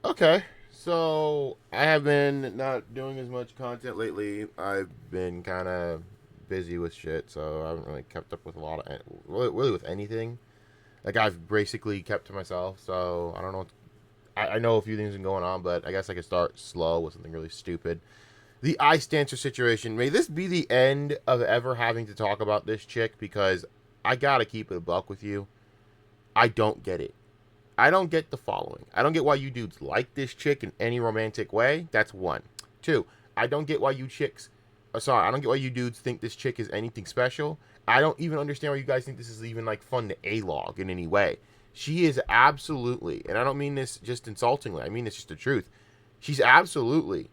Okay, so I have been not doing as much content lately. I've been kind of busy with shit, so I haven't really kept up with a lot of really with anything. Like I've basically kept to myself, so I don't know. I know a few things been going on, but I guess I could start slow with something really stupid. The Icedancer situation. May this be the end of ever having to talk about this chick because I gotta keep it a buck with you. I don't get it. I don't get the following. I don't get why you dudes like this chick in any romantic way. That's one. Two, I don't get why you chicks. Sorry, I don't get why you dudes think this chick is anything special. I don't even understand why you guys think this is even like fun to A-log in any way. She is absolutely, and I don't mean this just insultingly, I mean this just the truth. She's absolutely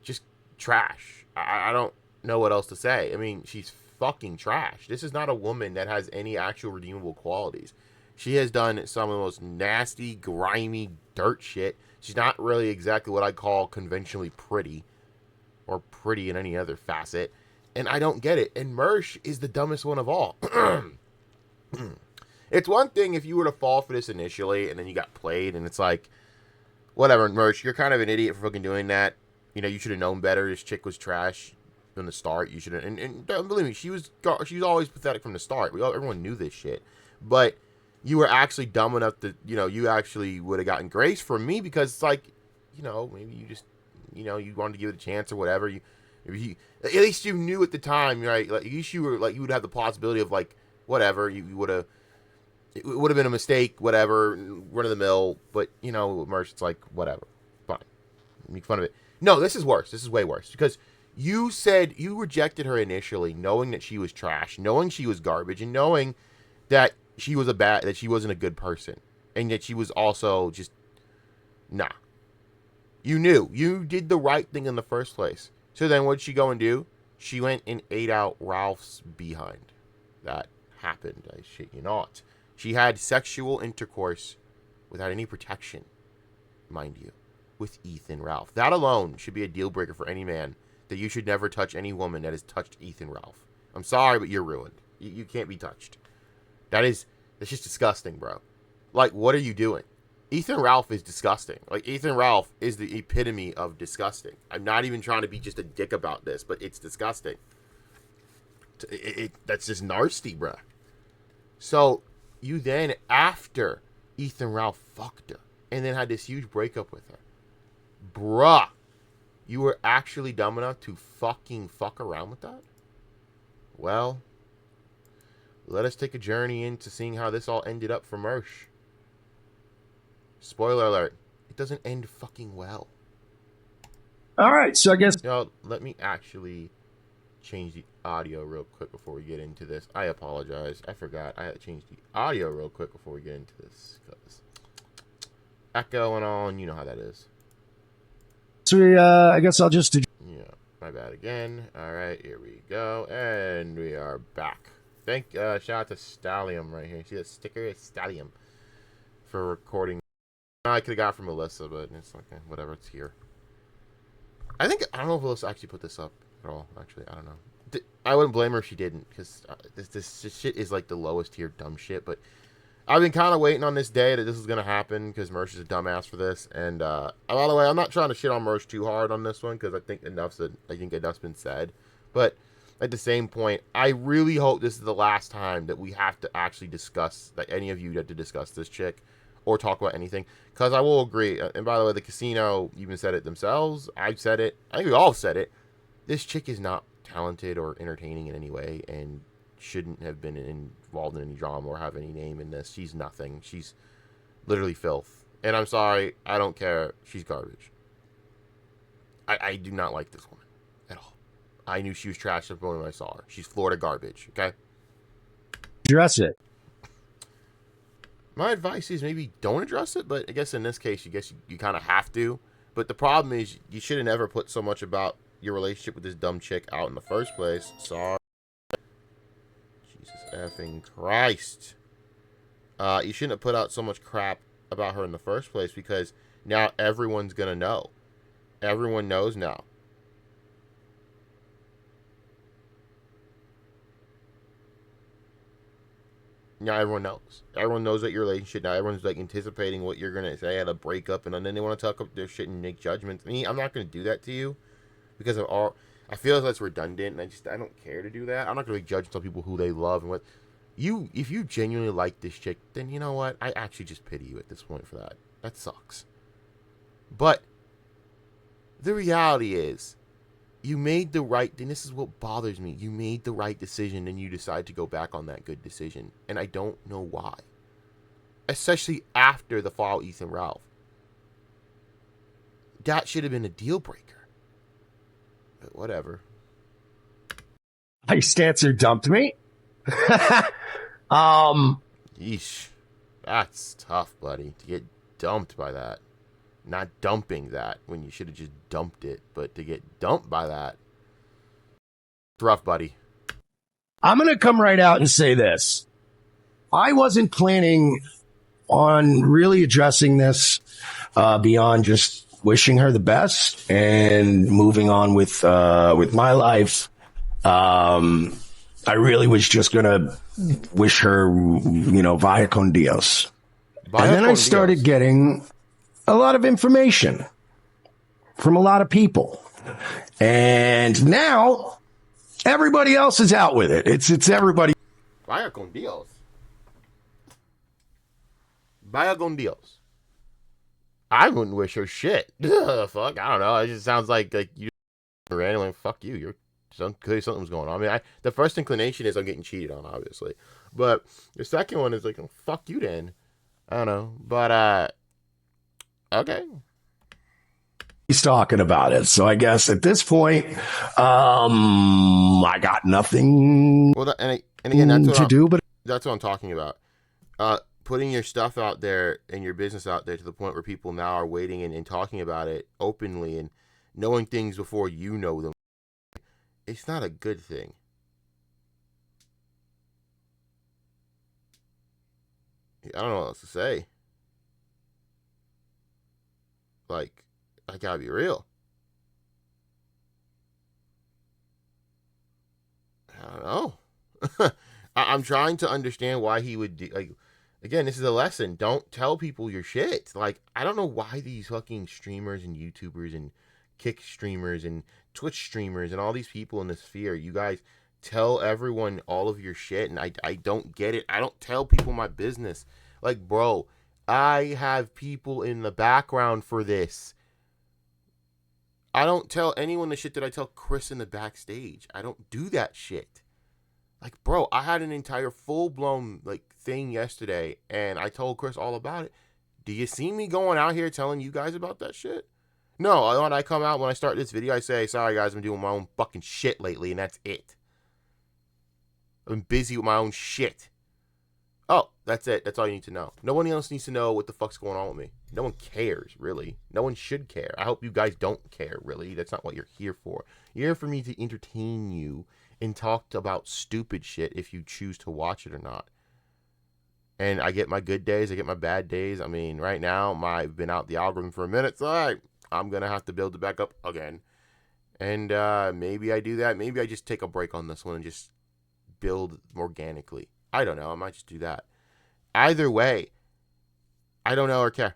just trash. I don't know what else to say. I mean, she's fucking trash. This is not a woman that has any actual redeemable qualities. She has done some of the most nasty, grimy dirt shit. She's not really exactly what I call conventionally pretty or pretty in any other facet. And I don't get it. And Mersh is the dumbest one of all. It's one thing if you were to fall for this initially and then you got played and it's like, whatever, Merch, you're kind of an idiot for fucking doing that. You know, you should have known better. This chick was trash from the start. You should have, and believe me, she was always pathetic from the start. Everyone knew this shit, but you were actually dumb enough to, you actually would have gotten grace from me because it's like, maybe you just, you wanted to give it a chance or whatever. At least you knew at the time, right? Like, at least you were like, you would have the possibility of like, whatever, you would have. It would have been a mistake, whatever, run of the mill. But Merch, it's like whatever, fine, make fun of it. No, this is worse. This is way worse because you said you rejected her initially, knowing that she was trash, knowing she was garbage, and knowing that that she wasn't a good person, and that she was also just nah. You knew you did the right thing in the first place. So then, what'd she go and do? She went and ate out Ralph's behind. That happened. I shit you not. She had sexual intercourse without any protection, mind you, with Ethan Ralph. That alone should be a deal breaker for any man that you should never touch any woman that has touched Ethan Ralph. I'm sorry, but you're ruined. You can't be touched. That's just disgusting, bro. Like, what are you doing? Ethan Ralph is disgusting. Like, Ethan Ralph is the epitome of disgusting. I'm not even trying to be just a dick about this, but it's disgusting. That's just nasty, bro. So, you then, after Ethan Ralph fucked her, and then had this huge breakup with her, bruh, you were actually dumb enough to fucking fuck around with that? Well, let us take a journey into seeing how this all ended up for Mersh. Spoiler alert, it doesn't end fucking well. All right, so I guess Let me actually change the audio real quick before we get into this. I apologize. I forgot. I had to change the audio real quick before we get into this. Because echo and all, and you know how that is. I guess I'll just. Yeah, my bad again. Alright, here we go. And we are back. Shout out to Stallium right here. See that sticker? It's Stallium for recording. I could have got from Melissa, but it's like, whatever, it's here. I don't know if Melissa actually put this up at all, actually. I don't know. I wouldn't blame her if she didn't, because this shit is like the lowest tier dumb shit, but I've been kind of waiting on this day that this is going to happen, because Mersh is a dumbass for this, and by the way, I'm not trying to shit on Mersh too hard on this one, because I think enough's been said, but at the same point, I really hope this is the last time that we have to actually discuss, that any of you get to discuss this chick, or talk about anything, because I will agree, and by the way, the casino even said it themselves, I've said it, I think we all said it, this chick is not talented or entertaining in any way, and shouldn't have been involved in any drama or have any name in this. She's nothing. She's literally filth. And I'm sorry, I don't care. She's garbage. I do not like this woman at all. I knew she was trash the moment I saw her. She's Florida garbage, okay? Address it. My advice is maybe don't address it, but I guess in this case, you kind of have to. But the problem is, you should have never put so much about your relationship with this dumb chick out in the first place. Sorry. Jesus effing Christ. You shouldn't have put out so much crap about her in the first place, because now everyone's gonna know. Everyone knows now. Now everyone knows. Everyone knows that your relationship. Now everyone's like anticipating what you're gonna say at a breakup, and then they want to talk up their shit and make judgments. Me, I'm not gonna do that to you because of all. I feel like that's redundant, and I don't care to do that. I'm not gonna judge some people who they love and what. If you genuinely like this chick, then you know what? I actually just pity you at this point for that. That sucks. But the reality is, you made the right, and this is what bothers me. You made the right decision, and you decide to go back on that good decision, and I don't know why. Especially after the fall of Ethan Ralph. That should have been a deal breaker. But whatever. Icedancer dumped me. Yeesh. That's tough, buddy. To get dumped by that. Not dumping that when you should have just dumped it, but to get dumped by that. It's rough, buddy. I'm going to come right out and say this. I wasn't planning on really addressing this beyond just wishing her the best and moving on with my life. I really was just going to wish her, vaya con Dios. Vaya and then con I started Dios. getting a lot of information from a lot of people. And now everybody else is out with it. It's everybody. Vaya con Dios. Vaya con Dios. I wouldn't wish her shit. Fuck, I don't know. It just sounds like you randomly, fuck you. You're clearly something's going on. I mean, the first inclination is I'm getting cheated on, obviously. But the second one is like, oh, fuck you then. I don't know. But, okay. He's talking about it. So I guess at this point, I got nothing Well, and again, that's what to do, but that's what I'm talking about. Putting your stuff out there and your business out there to the point where people now are waiting and talking about it openly and knowing things before you know them. It's not a good thing. I don't know what else to say. Like, I gotta be real. I don't know. I'm trying to understand why he would do, like, again, this is a lesson. Don't tell people your shit. Like, I don't know why these fucking streamers and YouTubers and Kick streamers and Twitch streamers and all these people in the sphere, you guys tell everyone all of your shit, and I don't get it. I don't tell people my business. Like, bro, I have people in the background for this. I don't tell anyone the shit that I tell Chris in the backstage. I don't do that shit. Like, bro, I had an entire full-blown, like, thing yesterday, and I told Chris all about it. Do you see me going out here telling you guys about that shit? No, when I come out, when I start this video, I say, sorry, guys, I'm doing my own fucking shit lately, and that's it. I'm busy with my own shit. Oh, that's it. That's all you need to know. No one else needs to know what the fuck's going on with me. No one cares, really. No one should care. I hope you guys don't care, really. That's not what you're here for. You're here for me to entertain you and talk about stupid shit if you choose to watch it or not. And I get my good days. I get my bad days. I mean, right now, I've been out the algorithm for a minute, so I'm going to have to build it back up again. And maybe I do that. Maybe I just take a break on this one and just build organically. I don't know. I might just do that. Either way, I don't know or care.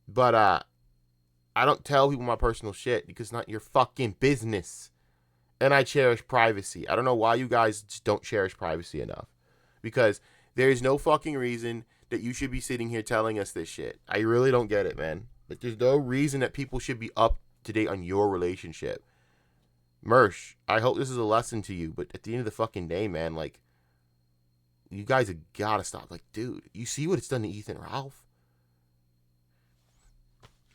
But I don't tell people my personal shit because it's not your fucking business. And I cherish privacy. I don't know why you guys just don't cherish privacy enough. Because there's no fucking reason that you should be sitting here telling us this shit. I really don't get it, man. Like, there's no reason that people should be up to date on your relationship. Mersh, I hope this is a lesson to you, but at the end of the fucking day, man, like, you guys have got to stop. Like, dude, you see what it's done to Ethan Ralph?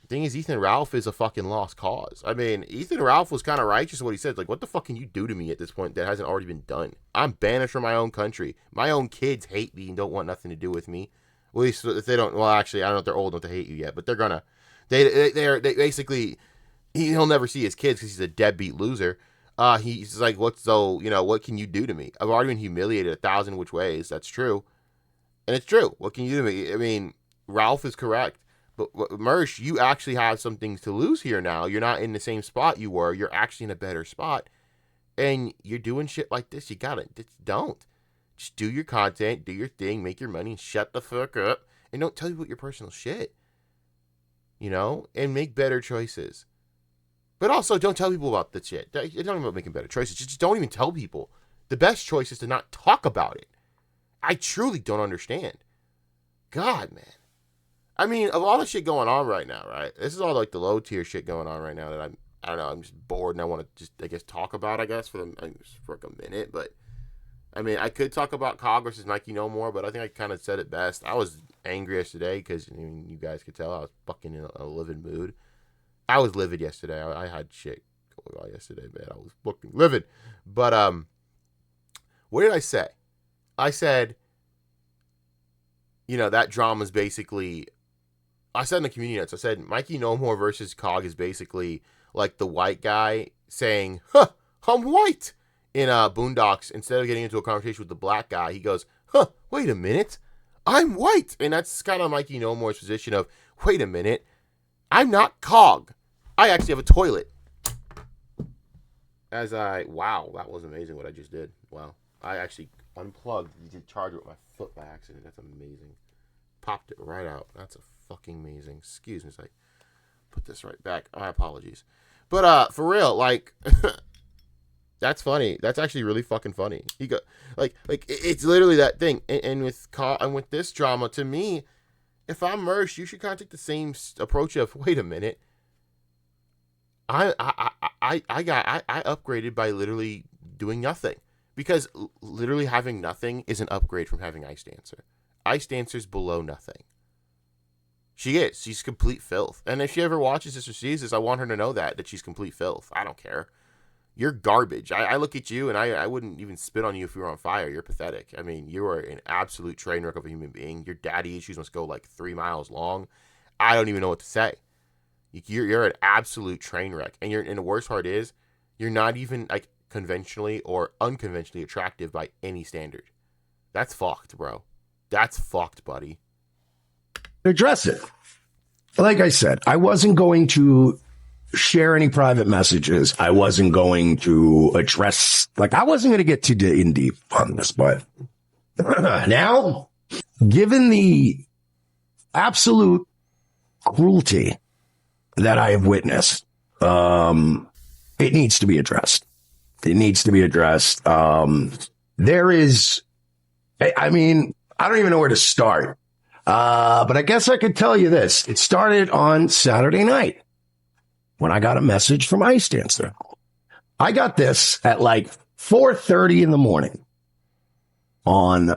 The thing is, Ethan Ralph is a fucking lost cause. I mean, Ethan Ralph was kind of righteous in what he said. Like, what the fuck can you do to me at this point that hasn't already been done? I'm banished from my own country. My own kids hate me and don't want nothing to do with me. Well, at least if they don't, well, actually, I don't know if they're old enough to hate you yet, but they're gonna, they basically, he'll never see his kids because he's a deadbeat loser. He's like, what can you do to me? I've already been humiliated 1,000 which ways. That's true. And it's true. What can you do to me? I mean, Ralph is correct. But Mersh, you actually have some things to lose here now. You're not in the same spot you were. You're actually in a better spot. And you're doing shit like this. You gotta, don't. Just do your content, do your thing, make your money, and shut the fuck up. And don't tell people your personal shit. You know? And make better choices. But also, don't tell people about the shit. It's not even about making better choices. Just don't even tell people. The best choice is to not talk about it. I truly don't understand. God, man. I mean, of all the shit going on right now, right? This is all like the low tier shit going on right now that I don't know, I'm just bored and I want to just, I guess, talk about, I guess, for like a minute. But, I mean, I could talk about COG versus Nike No More, but I think I kind of said it best. I was angry yesterday because, I mean, you guys could tell I was fucking in a livid mood. I was livid yesterday. I had shit going on yesterday, man. I was fucking livid. But, what did I say? I said, you know, that drama's basically, I said in the community notes, I said Mikey No More versus COG is basically like the white guy saying, huh, I'm white. In Boondocks, instead of getting into a conversation with the black guy, he goes, huh, wait a minute, I'm white. And that's kind of Mikey No More's position of, wait a minute, I'm not COG. I actually have a toilet. Wow, that was amazing what I just did. Wow. I actually unplugged the charger with my foot by accident. That's amazing. Popped it right out. That's a fucking amazing. Excuse me, so I put this right back. My apologies. But for real, like that's funny. That's actually really fucking funny. He go like it's literally that thing. And with this drama, to me, if I'm Mersh, you should kind of take the same approach of, wait a minute, I upgraded by literally doing nothing, because literally having nothing is an upgrade from having Icedancer. Icedancer's below nothing. She's complete filth. And if she ever watches this or sees this, I want her to know that she's complete filth. I don't care. You're garbage. I look at you and I wouldn't even spit on you if you were on fire. You're pathetic. I mean, you are an absolute train wreck of a human being. Your daddy issues must go like 3 miles long. I don't even know what to say. You're an absolute train wreck. And the worst part is, you're not even like conventionally or unconventionally attractive by any standard. That's fucked, bro. That's fucked, buddy. Address it. Like I said, I wasn't going to share any private messages. I wasn't going to address, I wasn't going to get too in deep on this, but now, given the absolute cruelty that I have witnessed, it needs to be addressed. It needs to be addressed. There is, I mean, I don't even know where to start. But I guess I could tell you this. It started on Saturday night when I got a message from Icedancer. I got this at like 4:30 in the morning on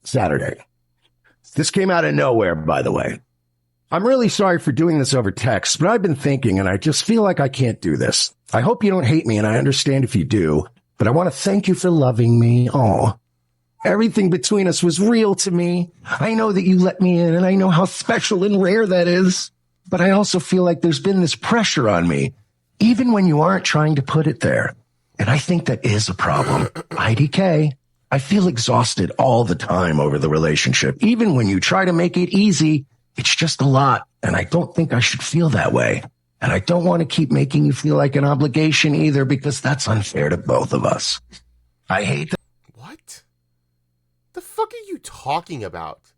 Saturday. This came out of nowhere, by the way. I'm really sorry for doing this over text, but I've been thinking and I just feel like I can't do this. I hope you don't hate me, and I understand if you do, but I want to thank you for loving me. Oh, everything between us was real to me. I know that you let me in, and I know how special and rare that is. But I also feel like there's been this pressure on me, even when you aren't trying to put it there. And I think that is a problem. IDK, I feel exhausted all the time over the relationship. Even when you try to make it easy, it's just a lot. And I don't think I should feel that way. And I don't want to keep making you feel like an obligation either, because that's unfair to both of us. I hate that. What? The fuck are you talking about?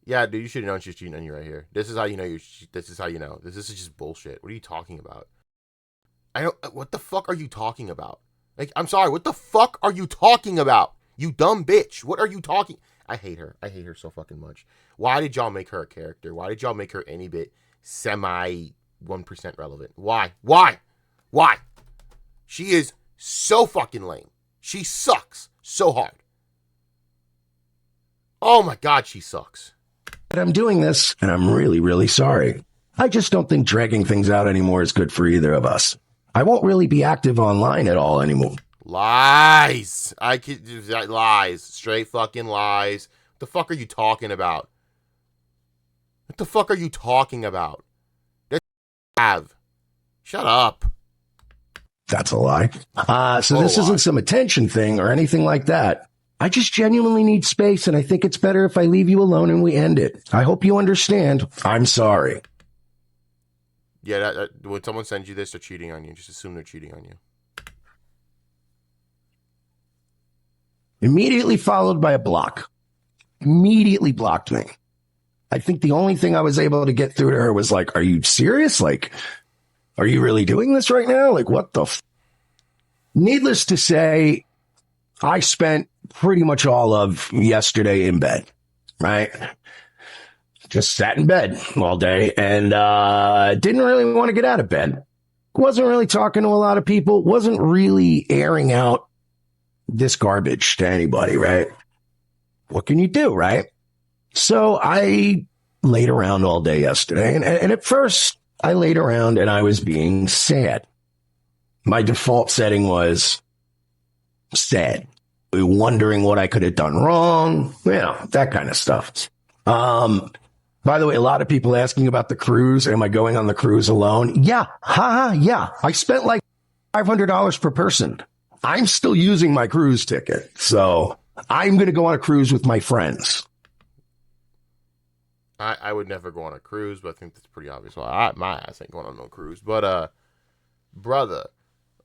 Yeah, dude, you should have known she's cheating on you right here. This is how you know this is how you know. This is just bullshit. What are you talking about? What the fuck are you talking about? Like, I'm sorry, what the fuck are you talking about? You dumb bitch. What are you talking? I hate her. I hate her so fucking much. Why did y'all make her a character? Why did y'all make her any bit semi 1% relevant? Why? She is so fucking lame. She sucks so hard. Oh my God, she sucks. I'm doing this, and I'm really, really sorry. I just don't think dragging things out anymore is good for either of us. I won't really be active online at all anymore. Lies. Lies. Straight fucking lies. What the fuck are you talking about? What the fuck are you talking about? Shut up. That's a lie. So this isn't some attention thing or anything like that. I just genuinely need space, and I think it's better if I leave you alone and we end it. I hope you understand. I'm sorry. Yeah, when someone sends you this, they're cheating on you. Just assume they're cheating on you. Immediately followed by a block. Immediately blocked me. I think the only thing I was able to get through to her was like, are you serious? Like, are you really doing this right now? Like, what the Needless to say, I spent pretty much all of yesterday in bed, right? Just sat in bed all day and didn't really want to get out of bed. Wasn't really talking to a lot of people. Wasn't really airing out this garbage to anybody, right? What can you do, right? So I laid around all day yesterday. And at first, I laid around and I was being sad. My default setting was sad, wondering what I could have done wrong, that kind of stuff. By the way, a lot of people asking about the cruise. Am I going on the cruise alone? Yeah. Yeah. I spent like $500 per person. I'm still using my cruise ticket. So I'm going to go on a cruise with my friends. I would never go on a cruise, but I think that's pretty obvious. Well, my ass ain't going on no cruise. But, brother,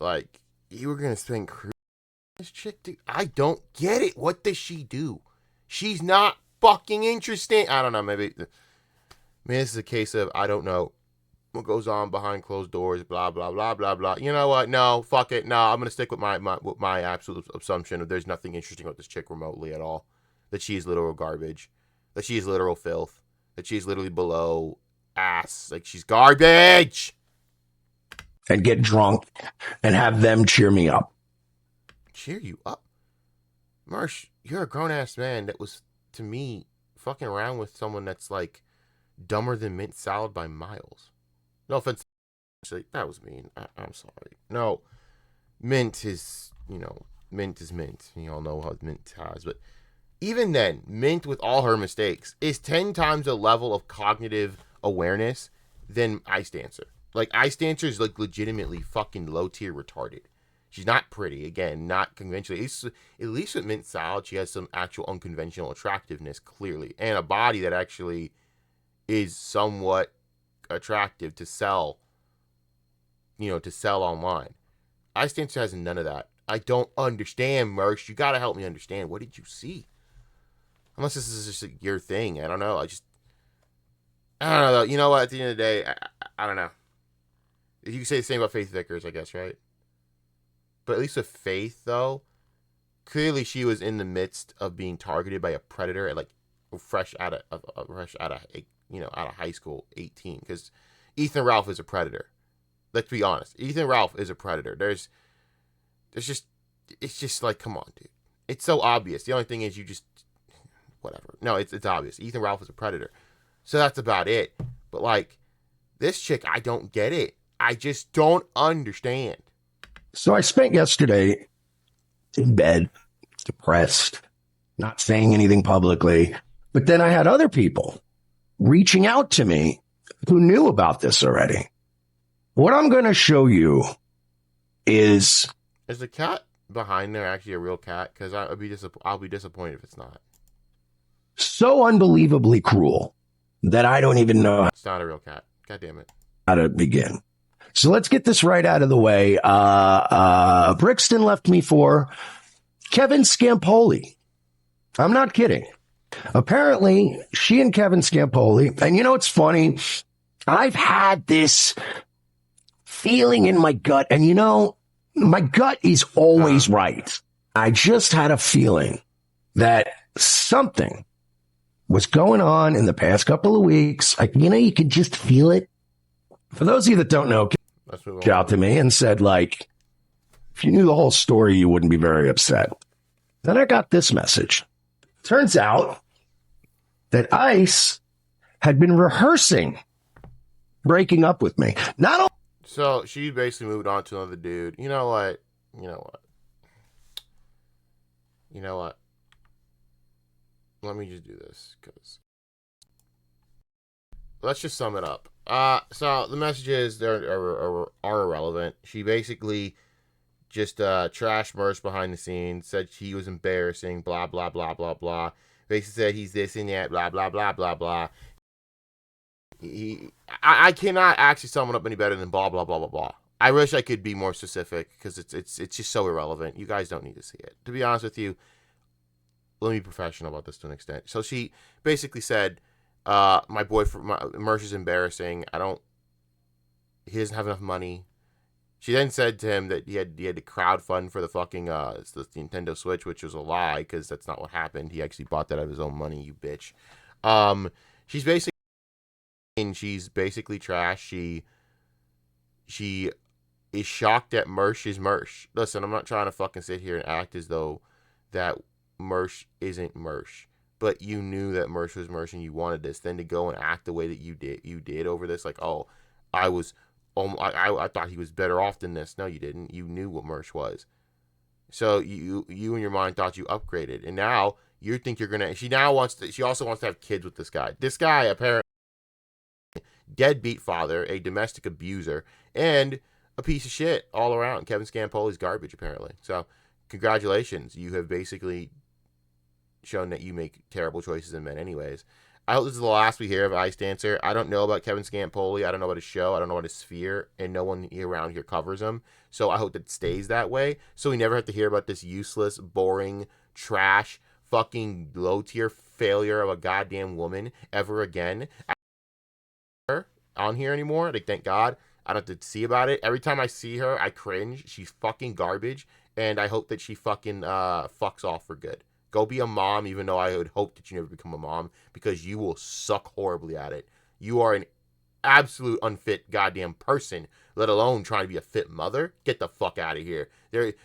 like, you were going to spend cruise on this chick, dude? I don't get it. What does she do? She's not fucking interesting. I don't know. Maybe this is a case of, I don't know what goes on behind closed doors, blah, blah, blah, blah, blah. You know what? No, fuck it. No, I'm going to stick with my absolute assumption of there's nothing interesting about this chick remotely at all. That she's literal garbage. That she's literal filth. That she's literally below ass. Like, she's garbage. And get drunk and have them cheer me up. Cheer you up? Mersh, you're a grown-ass man that was, to me, fucking around with someone that's, like, dumber than mint salad by miles. No offense. Actually, that was mean. I'm sorry. No, mint is mint. You all know how mint has. But even then, mint, with all her mistakes, is 10 times the level of cognitive awareness than Icedancer. Like, Icedancer is, like, legitimately fucking low-tier retarded. She's not pretty. Again, not conventionally. At least with mint salad, she has some actual unconventional attractiveness, clearly. And a body that actually is somewhat attractive to sell, to sell online. Icedancer has none of that. I don't understand, Mersh. You gotta help me understand. What did you see? Unless this is just your thing. I don't know. I don't know, though. You know what? At the end of the day, I don't know. You can say the same about Faith Vickers, I guess, right? But at least with Faith, though, clearly she was in the midst of being targeted by a predator at, like, fresh out of high school, 18. Because Ethan Ralph is a predator. Let's be honest. Ethan Ralph is a predator. It's just like, come on, dude. It's so obvious. The only thing is whatever. No, it's obvious. Ethan Ralph is a predator. So that's about it. But, like, this chick, I don't get it. I just don't understand. So I spent yesterday in bed, depressed, not saying anything publicly. But then I had other people reaching out to me who knew about this already. What I'm going to show you is the cat behind there actually a real cat? Because I'll be disappointed if it's not. So unbelievably cruel that I don't even know. It's not a real cat. God damn it. How to begin. So let's get this right out of the way. Brixton left me for Kevin Scampoli. I'm not kidding. Apparently, she and Kevin Scampoli, and it's funny, I've had this feeling in my gut, and my gut is always right. I just had a feeling that something was going on in the past couple of weeks. You could just feel it. For those of you that don't know, reached out to me and said, like, if you knew the whole story, you wouldn't be very upset. Then I got this message. Turns out that Ice had been rehearsing breaking up with me. So she basically moved on to another dude. You know what? Let me just do this, because let's just sum it up. So the messages are irrelevant. She basically just trashed Mersh behind the scenes, said he was embarrassing, blah, blah, blah, blah, blah. Basically said he's this and that, blah, blah, blah, blah, blah. I cannot actually sum it up any better than blah, blah, blah, blah, blah. I wish I could be more specific, because it's just so irrelevant. You guys don't need to see it. To be honest with you, let me be professional about this to an extent. So she basically said, my boyfriend, Mersh is embarrassing. He doesn't have enough money. She then said to him that he had to crowdfund for the fucking the Nintendo Switch, which was a lie because that's not what happened. He actually bought that out of his own money, you bitch. Um, she's basically trash. She is shocked that Mersh is Mersh. Listen, I'm not trying to fucking sit here and act as though that Mersh isn't Mersh. But you knew that Mersh was Mersh and you wanted this. Then to go and act the way that you did over this, like, oh, I was, I thought he was better off than this. No, you didn't. You knew what Mersh was. So you in your mind thought you upgraded, and now you think you're gonna. She also wants to have kids with this guy. This guy apparently deadbeat father, a domestic abuser, and a piece of shit all around. Kevin Scampoli's garbage apparently. So congratulations, you have basically shown that you make terrible choices in men anyways. I hope this is the last we hear of Icedancer. I don't know about Kevin Scampoli. I don't know about his show. I don't know about his sphere. And no one around here covers him. So I hope that it stays that way. So we never have to hear about this useless, boring, trash, fucking low-tier failure of a goddamn woman ever again. On here anymore. Like, thank God. I don't have to see about it. Every time I see her, I cringe. She's fucking garbage. And I hope that she fucking fucks off for good. Go be a mom, even though I would hope that you never become a mom, because you will suck horribly at it. You are an absolute unfit goddamn person, let alone trying to be a fit mother. Get the fuck out of here.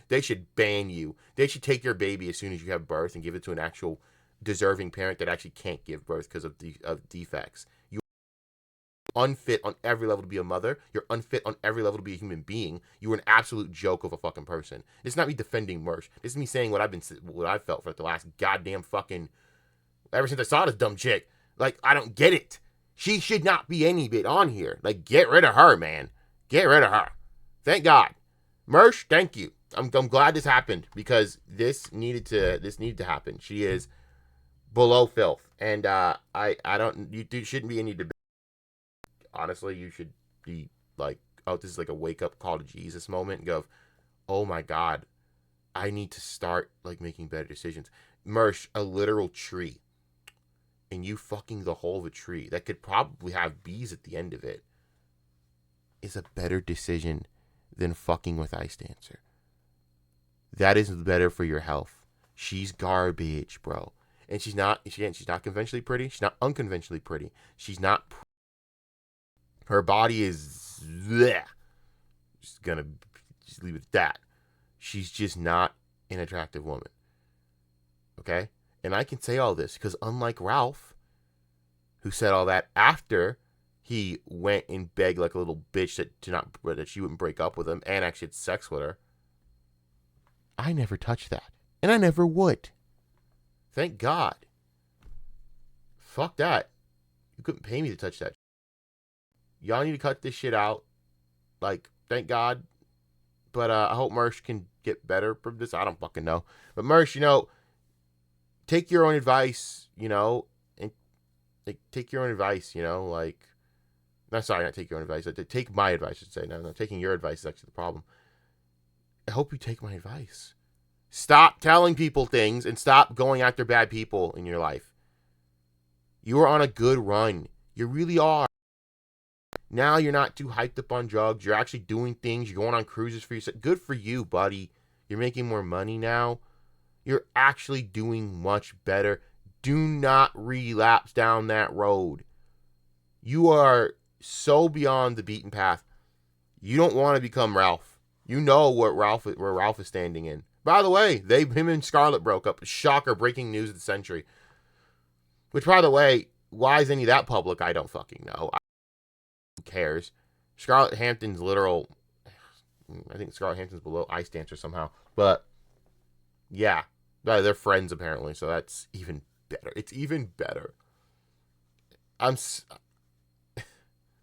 They should ban you. They should take your baby as soon as you have birth and give it to an actual deserving parent that actually can't give birth because of defects. You unfit on every level to be a mother. You're unfit on every level to be a human being. You were an absolute joke of a fucking person. It's not me defending Mersh. This is me saying what I've felt for the last goddamn fucking ever since I saw this dumb chick. Like, I don't get it. She should not be any bit on here. Like, get rid of her, man. Get rid of her. Thank God. Mersh, thank you. I'm glad this happened because this needed to happen. She is below filth, and you shouldn't be any debate. Honestly, you should be like, oh, this is like a wake up call to Jesus moment and go, oh my God, I need to start like making better decisions. Mersh, a literal tree, and you fucking the whole of a tree that could probably have bees at the end of it is a better decision than fucking with Icedancer. That is better for your health. She's garbage, bro. And she's not conventionally pretty. She's not unconventionally pretty. She's not. Her body is bleh. Just gonna just leave it at that. She's just not an attractive woman. Okay? And I can say all this because unlike Ralph, who said all that after he went and begged like a little bitch that she wouldn't break up with him and actually had sex with her, I never touched that. And I never would. Thank God. Fuck that. You couldn't pay me to touch that. Y'all need to cut this shit out. Like, thank God. But I hope Mersh can get better from this. I don't fucking know. But Mersh, take your own advice, and like, take your own advice, like, no, sorry, not take your own advice. Take my advice, I should say. No, taking your advice is actually the problem. I hope you take my advice. Stop telling people things and stop going after bad people in your life. You are on a good run. You really are. Now you're not too hyped up on drugs. You're actually doing things. You're going on cruises for yourself. Good for you, buddy. You're making more money now. You're actually doing much better. Do not relapse down that road. You are so beyond the beaten path. You don't want to become Ralph. You know where Ralph is standing in. By the way, him and Scarlett broke up. Shocker, breaking news of the century. Which, by the way, why is any of that public? I don't fucking know. Who cares? Scarlett Hampton's literal. I think Scarlett Hampton's below Icedancer somehow. But, yeah. They're friends, apparently, so that's even better. It's even better. The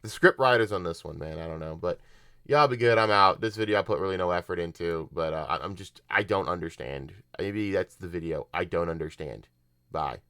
script writers on this one, man, I don't know. But, y'all be good. I'm out. This video I put really no effort into, but I don't understand. Maybe that's the video. I don't understand. Bye.